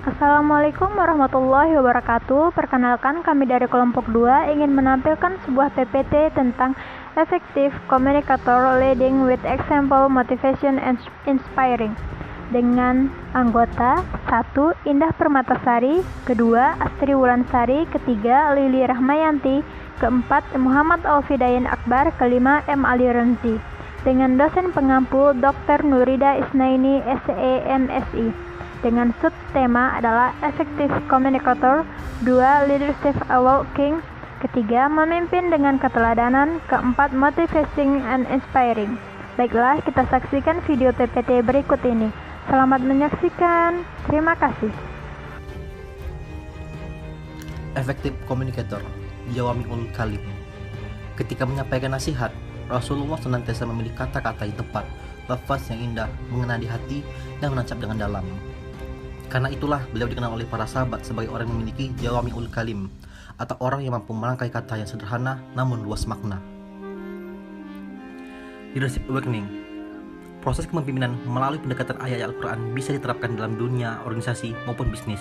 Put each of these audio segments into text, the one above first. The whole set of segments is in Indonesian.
Assalamualaikum warahmatullahi wabarakatuh. Perkenalkan, kami dari kelompok 2 ingin menampilkan sebuah PPT tentang Effective Communicator Leading with Example Motivation and Inspiring dengan anggota 1. Indah Permatasari, kedua Astri Wulansari, ketiga Lili Rahmayanti, keempat Muhammad Alfidain Akbar, kelima M. Ali Renzi, dengan dosen pengampu Dr. Nurida Isnaini SEMSI. Dengan subtema adalah Effective Communicator, 2. Leadership Awakening, ketiga memimpin dengan keteladanan, keempat Motivating and Inspiring. Baiklah, kita saksikan video PPT berikut ini. Selamat menyaksikan. Terima kasih. Effective Communicator, Jawami'ul Kalim. Ketika menyampaikan nasihat, Rasulullah senantiasa memilih kata-kata yang tepat, lafaz yang indah, mengena di hati, dan menancap dengan dalam. Karena itulah beliau dikenal oleh para sahabat sebagai orang yang memiliki Jawami'ul Kalim, atau orang yang mampu merangkai kata yang sederhana namun luas makna. Leadership Awakening. Proses kepemimpinan melalui pendekatan ayat Al-Quran bisa diterapkan dalam dunia, organisasi, maupun bisnis.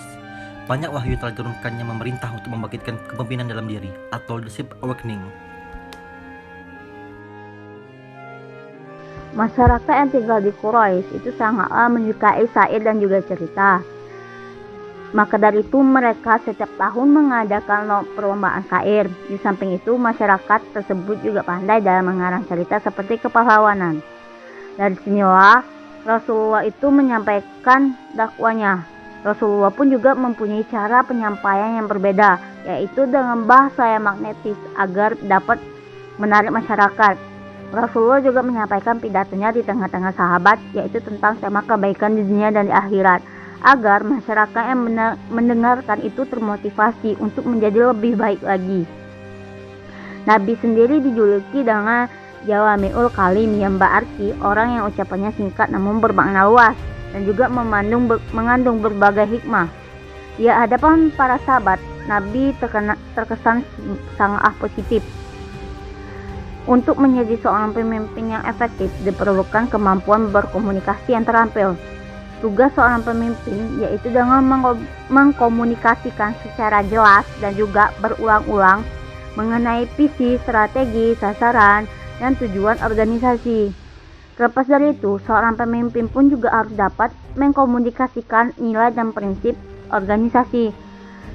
Banyak wahyu yang telah diturunkannya memerintah untuk membangkitkan kepemimpinan dalam diri, atau Leadership Awakening. Masyarakat yang tinggal di Quraisy itu sangatlah menyukai syair dan juga cerita. Maka dari itu mereka setiap tahun mengadakan perlombaan syair. Di samping itu masyarakat tersebut juga pandai dalam mengarang cerita seperti kepahlawanan. Dari sinilah Rasulullah itu menyampaikan dakwanya. Rasulullah pun juga mempunyai cara penyampaian yang berbeda, yaitu dengan bahasa yang magnetis agar dapat menarik masyarakat. Rasulullah juga menyampaikan pidatonya di tengah-tengah sahabat, yaitu tentang tema kebaikan di dunia dan di akhirat, agar masyarakat yang mendengarkan itu termotivasi untuk menjadi lebih baik lagi. Nabi sendiri dijuluki dengan Jawami'ul Kalim, yang berarti orang yang ucapannya singkat namun bermakna luas dan juga mengandung berbagai hikmah. Di hadapan para sahabat, Nabi terkesan sangat positif. Untuk menjadi seorang pemimpin yang efektif diperlukan kemampuan berkomunikasi yang terampil. Tugas seorang pemimpin yaitu dengan mengkomunikasikan secara jelas dan juga berulang-ulang mengenai visi, strategi, sasaran, dan tujuan organisasi. Terlepas dari itu, seorang pemimpin pun juga harus dapat mengkomunikasikan nilai dan prinsip organisasi.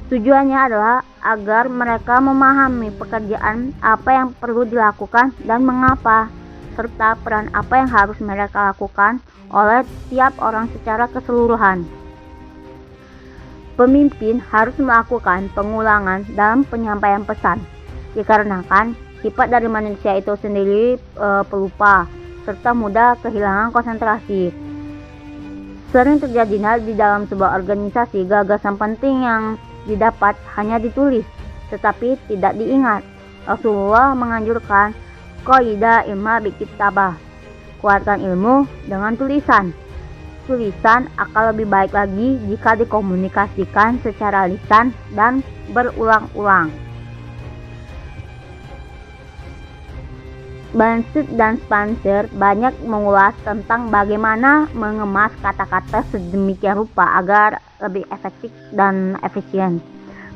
Tujuannya adalah agar mereka memahami pekerjaan apa yang perlu dilakukan dan mengapa, serta peran apa yang harus mereka lakukan oleh tiap orang secara keseluruhan. Pemimpin harus melakukan pengulangan dalam penyampaian pesan, dikarenakan sifat dari manusia itu sendiri pelupa, serta mudah kehilangan konsentrasi. Sering terjadi di dalam sebuah organisasi, gagasan penting yang didapat hanya ditulis, tetapi tidak diingat. Rasulullah menganjurkan qaidah ilma bikitabah, kuatkan ilmu dengan tulisan. Tulisan akan lebih baik lagi jika dikomunikasikan secara lisan dan berulang-ulang. Bansir dan Spencer banyak mengulas tentang bagaimana mengemas kata-kata sedemikian rupa agar lebih efektif dan efisien.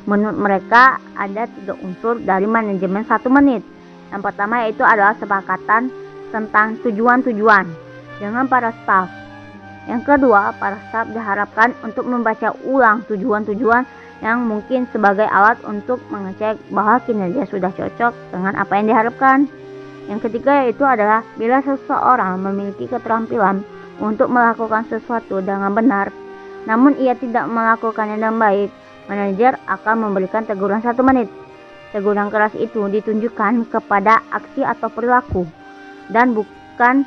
Menurut mereka ada 3 unsur dari manajemen 1 menit. Yang pertama yaitu adalah sepakatan tentang tujuan-tujuan dengan para staf. Yang kedua, para staf diharapkan untuk membaca ulang tujuan-tujuan yang mungkin sebagai alat untuk mengecek bahwa kinerja sudah cocok dengan apa yang diharapkan. Yang ketiga yaitu adalah bila seseorang memiliki keterampilan untuk melakukan sesuatu dengan benar, namun ia tidak melakukannya dengan baik, manajer akan memberikan teguran 1 menit. Teguran keras itu ditunjukkan kepada aksi atau perilaku dan bukan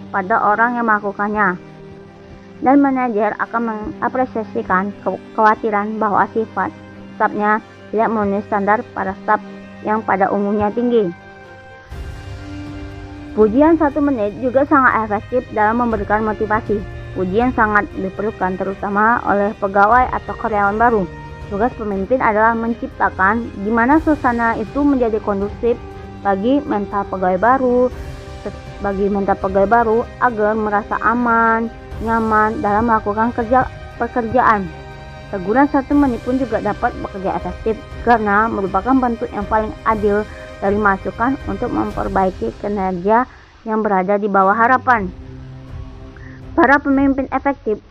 pada orang yang melakukannya. Dan manajer akan mengapresiasikan kekhawatiran bahwa sifat stafnya tidak memenuhi standar para staf yang pada umumnya tinggi. Pujian 1 menit juga sangat efektif dalam memberikan motivasi. Pujian sangat diperlukan terutama oleh pegawai atau karyawan baru. Tugas pemimpin adalah menciptakan di mana suasana itu menjadi kondusif bagi mental pegawai baru agar merasa aman, nyaman dalam melakukan pekerjaan. Teguran 1 menit pun juga dapat bekerja efektif karena merupakan bentuk yang paling adil dari masukan untuk memperbaiki kinerja yang berada di bawah harapan. Para pemimpin efektif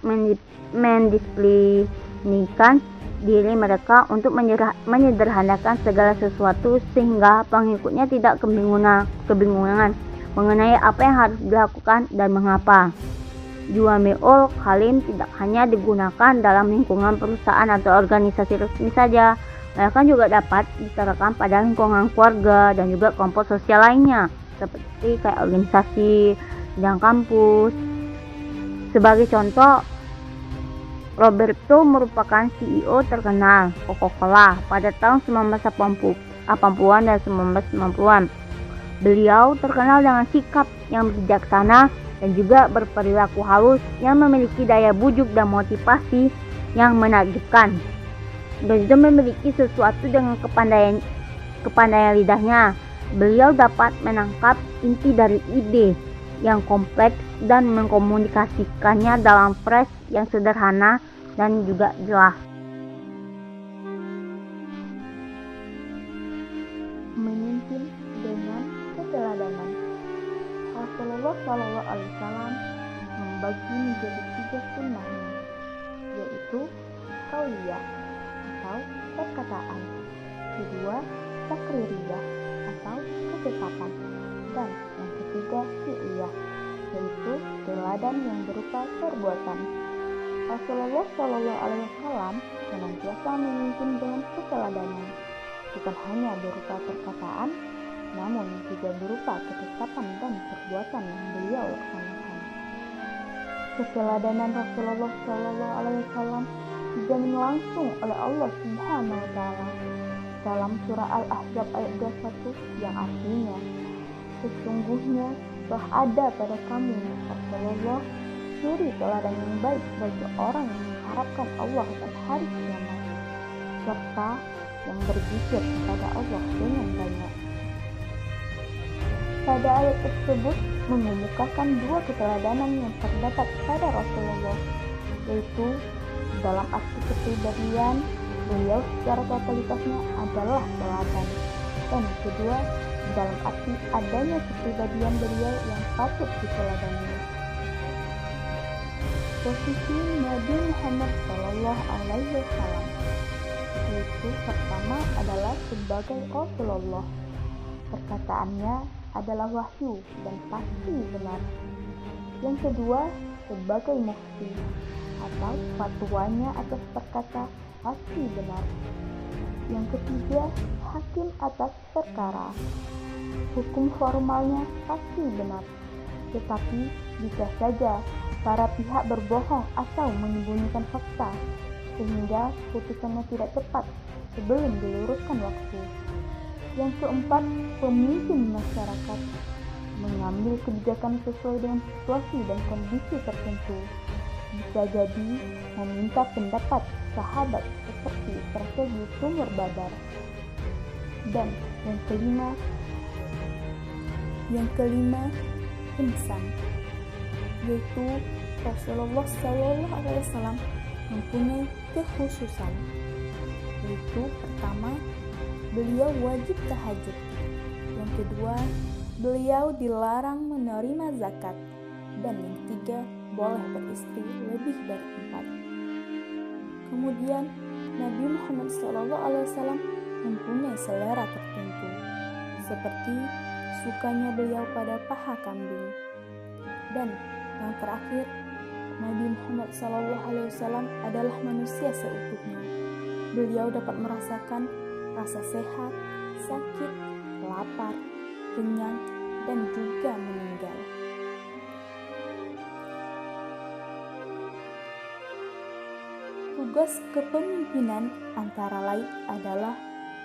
mendisiplinkan diri mereka untuk menyederhanakan segala sesuatu sehingga pengikutnya tidak kebingungan mengenai apa yang harus dilakukan dan mengapa. Jawami'ul Kalim tidak hanya digunakan dalam lingkungan perusahaan atau organisasi resmi saja, melainkan juga dapat diterapkan pada lingkungan keluarga dan juga kelompok sosial lainnya, seperti kayak organisasi, sidang kampus. Sebagai contoh, Roberto merupakan CEO terkenal Coca-Cola pada tahun 1980-an dan 1990-an. Beliau terkenal dengan sikap yang bijaksana dan juga berperilaku halus yang memiliki daya bujuk dan motivasi yang menakjubkan. Dan juga memiliki sesuatu dengan kepandaian lidahnya. Beliau dapat menangkap inti dari ide yang kompleks dan mengkomunikasikannya dalam frase yang sederhana dan juga jelas. Memimpin dengan keteladanan. Rasulullah SAW membagi menjadi 3 sunnahnya, yaitu qauliyah atau perkataan, kedua takririyah atau ketetapan, dan yang ketiga fi'liyah, yaitu teladan yang berupa perbuatan. Rasulullah SAW senantiasa memimpin dengan keteladanan, bukan hanya berupa perkataan, namun juga berupa ketetapan dan perbuatan yang beliau laksanakan. Keteladanan Rasulullah SAW dijamin langsung oleh Allah Subhanahu wa Ta'ala dalam surah Al-Ahzab ayat 21 yang artinya, sesungguhnya telah ada pada kamu Rasulullah suri teladan yang baik bagi orang yang mengharapkan Allah dan hari kiamat, serta yang berzikir kepada Allah dengan banyak. Pada ayat tersebut mengemukakan 2 keteladanan yang terdapat pada Rasulullah, yaitu dalam aspek kepribadian beliau secara totalitasnya adalah teladan, dan kedua dalam arti adanya kepribadian beliau yang patut diteladani. Posisi Nabi Muhammad SAW, yaitu pertama adalah sebagai Rasulullah, perkataannya adalah wahyu dan pasti benar. Yang kedua sebagai mufti atau fatwanya atas perkata pasti benar. Yang ketiga hakim atas perkara, hukum formalnya pasti benar, tetapi bisa saja para pihak berbohong atau menyembunyikan fakta sehingga putusannya tidak tepat sebelum diluruskan waktu. Yang keempat, pemimpin masyarakat mengambil kebijakan sesuai dengan situasi dan kondisi tertentu. Bisa jadi meminta pendapat sahabat seperti strategi sumur Badar. Dan yang kelima insan, yaitu Rasulullah SAW mempunyai kekhususan, yaitu pertama, beliau wajib tahajud. Yang kedua, beliau dilarang menerima zakat. Dan yang ketiga, boleh beristri lebih dari 4. Kemudian, Nabi Muhammad SAW mempunyai selera tertentu, seperti sukanya beliau pada paha kambing. Dan yang terakhir, Nabi Muhammad SAW adalah manusia seutuhnya. Beliau dapat merasakan rasa sehat, sakit, lapar, kenyang, dan juga meninggal. Tugas kepemimpinan antara lain adalah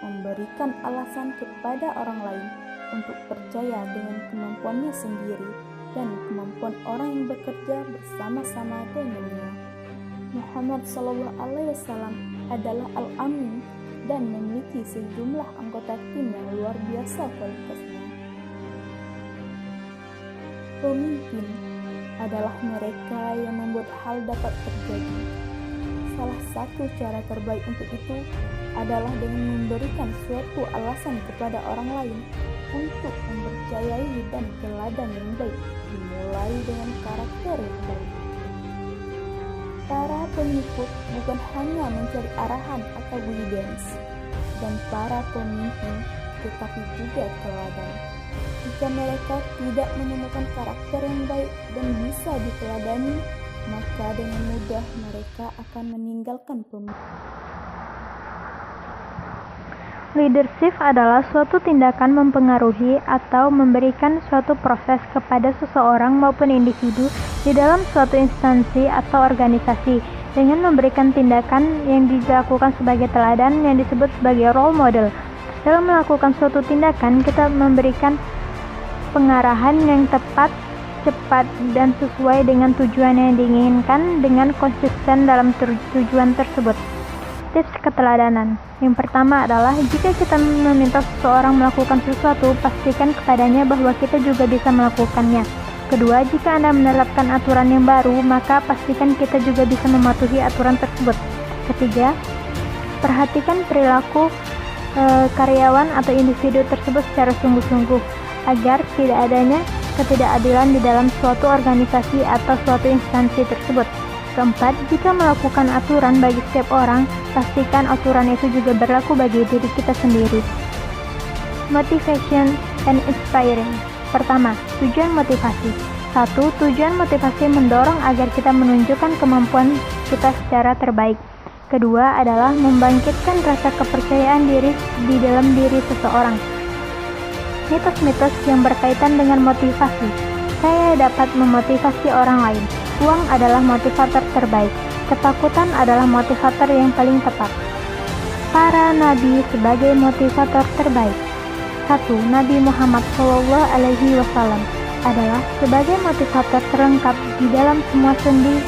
memberikan alasan kepada orang lain untuk percaya dengan kemampuannya sendiri dan kemampuan orang yang bekerja bersama-sama dengannya. Muhammad SAW adalah Al-Amin dan memiliki sejumlah anggota tim yang luar biasa kualitasnya. Pemimpin adalah mereka yang membuat hal dapat terjadi. Salah satu cara terbaik untuk itu adalah dengan memberikan suatu alasan kepada orang lain untuk mempercayai dan teladan yang baik, dimulai dengan karakter yang baik. Para pengikut bukan hanya mencari arahan atau guidance, dan para pemimpin tetapi juga teladan. Jika mereka tidak menemukan karakter yang baik dan bisa diteladani, maka dengan mudah mereka akan meninggalkan pemimpin. Leadership adalah suatu tindakan mempengaruhi atau memberikan suatu proses kepada seseorang maupun individu di dalam suatu instansi atau organisasi dengan memberikan tindakan yang dilakukan sebagai teladan yang disebut sebagai role model. Dalam melakukan suatu tindakan, kita memberikan pengarahan yang tepat, cepat, dan sesuai dengan tujuan yang diinginkan dengan konsisten dalam tujuan tersebut. Tips keteladanan. Yang pertama adalah jika kita meminta seseorang melakukan sesuatu, pastikan kepadanya bahwa kita juga bisa melakukannya. Kedua, jika Anda menerapkan aturan yang baru, maka pastikan kita juga bisa mematuhi aturan tersebut. Ketiga, perhatikan perilaku karyawan atau individu tersebut secara sungguh-sungguh agar tidak adanya ketidakadilan di dalam suatu organisasi atau suatu instansi tersebut. Keempat, jika melakukan aturan bagi setiap orang, pastikan aturan itu juga berlaku bagi diri kita sendiri. Motivation and inspiring. Pertama, tujuan motivasi. 1. Tujuan motivasi mendorong agar kita menunjukkan kemampuan kita secara terbaik. Kedua adalah membangkitkan rasa kepercayaan diri di dalam diri seseorang. Mitos-mitos yang berkaitan dengan motivasi. Saya dapat memotivasi orang lain. Uang adalah motivator terbaik. Ketakutan adalah motivator yang paling tepat. Para nabi sebagai motivator terbaik. 1. Nabi Muhammad SAW adalah sebagai motivator terlengkap di dalam semua sendi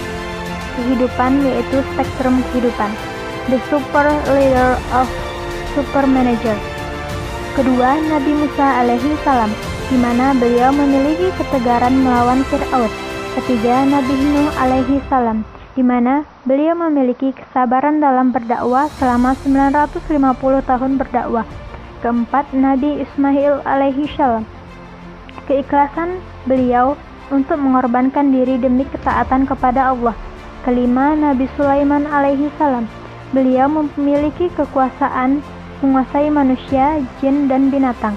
kehidupan, yaitu spektrum kehidupan. The super leader of super manager. Kedua, Nabi Musa alaihissalam, di mana beliau memiliki ketegaran melawan Fir'aun. Ketiga, Nabi Nuh alaihissalam, di mana beliau memiliki kesabaran dalam berdakwah selama 950 tahun berdakwah. Keempat, Nabi Ismail alaihissalam, keikhlasan beliau untuk mengorbankan diri demi ketaatan kepada Allah. Kelima, Nabi Sulaiman alaihissalam, beliau memiliki kekuasaan menguasai manusia, jin, dan binatang.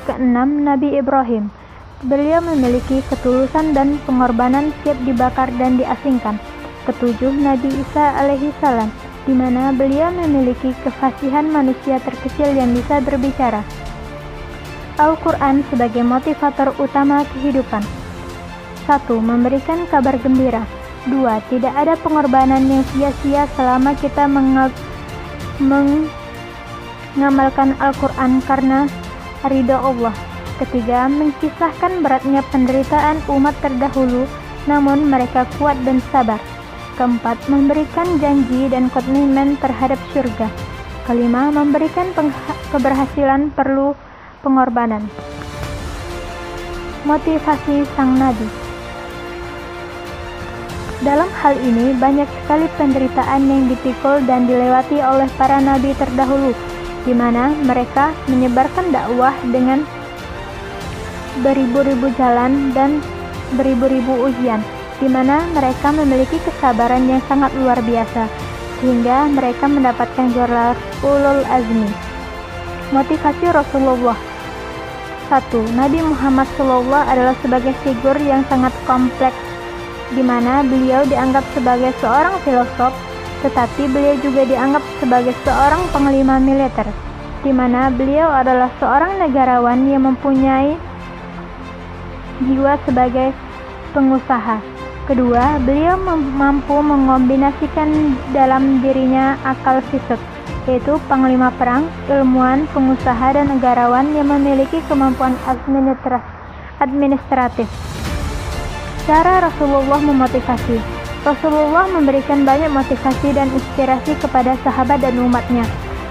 Keenam, Nabi Ibrahim, beliau memiliki ketulusan dan pengorbanan, siap dibakar dan diasingkan. Ketujuh, Nabi Isa alaihissalam, di mana beliau memiliki kefasihan manusia terkecil yang bisa berbicara. Al-Quran sebagai motivator utama kehidupan. 1. Memberikan kabar gembira. 2. Tidak ada pengorbanan yang sia-sia selama kita mengamalkan Al-Quran karena ridha Allah. Ketiga, mengisahkan beratnya penderitaan umat terdahulu, namun mereka kuat dan sabar. Keempat, memberikan janji dan komitmen terhadap surga. Kelima, memberikan keberhasilan perlu pengorbanan. Motivasi sang Nabi. Dalam hal ini, banyak sekali penderitaan yang dipikul dan dilewati oleh para nabi terdahulu, di mana mereka menyebarkan dakwah dengan beribu-ribu jalan dan beribu-ribu ujian, di mana mereka memiliki kesabaran yang sangat luar biasa, sehingga mereka mendapatkan gelar ulul azmi. Motivasi Rasulullah. 1. Nabi Muhammad SAW adalah sebagai figur yang sangat kompleks, di mana beliau dianggap sebagai seorang filosof, tetapi beliau juga dianggap sebagai seorang panglima militer, di mana beliau adalah seorang negarawan yang mempunyai jiwa sebagai pengusaha. Kedua, beliau mampu mengombinasikan dalam dirinya akal fisik, yaitu panglima perang, ilmuwan, pengusaha, dan negarawan yang memiliki kemampuan administratif. Cara Rasulullah memotivasi. Rasulullah memberikan banyak motivasi dan inspirasi kepada sahabat dan umatnya,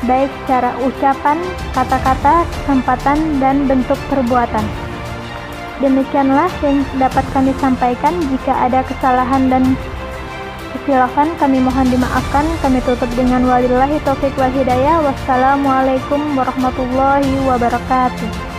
baik secara ucapan, kata-kata, kesempatan, dan bentuk perbuatan. Demikianlah yang dapat kami sampaikan. Jika ada kesalahan dan kesilapan, kami mohon dimaafkan. Kami tutup dengan walillahi taufiq wal hidayah. Wassalamualaikum warahmatullahi wabarakatuh.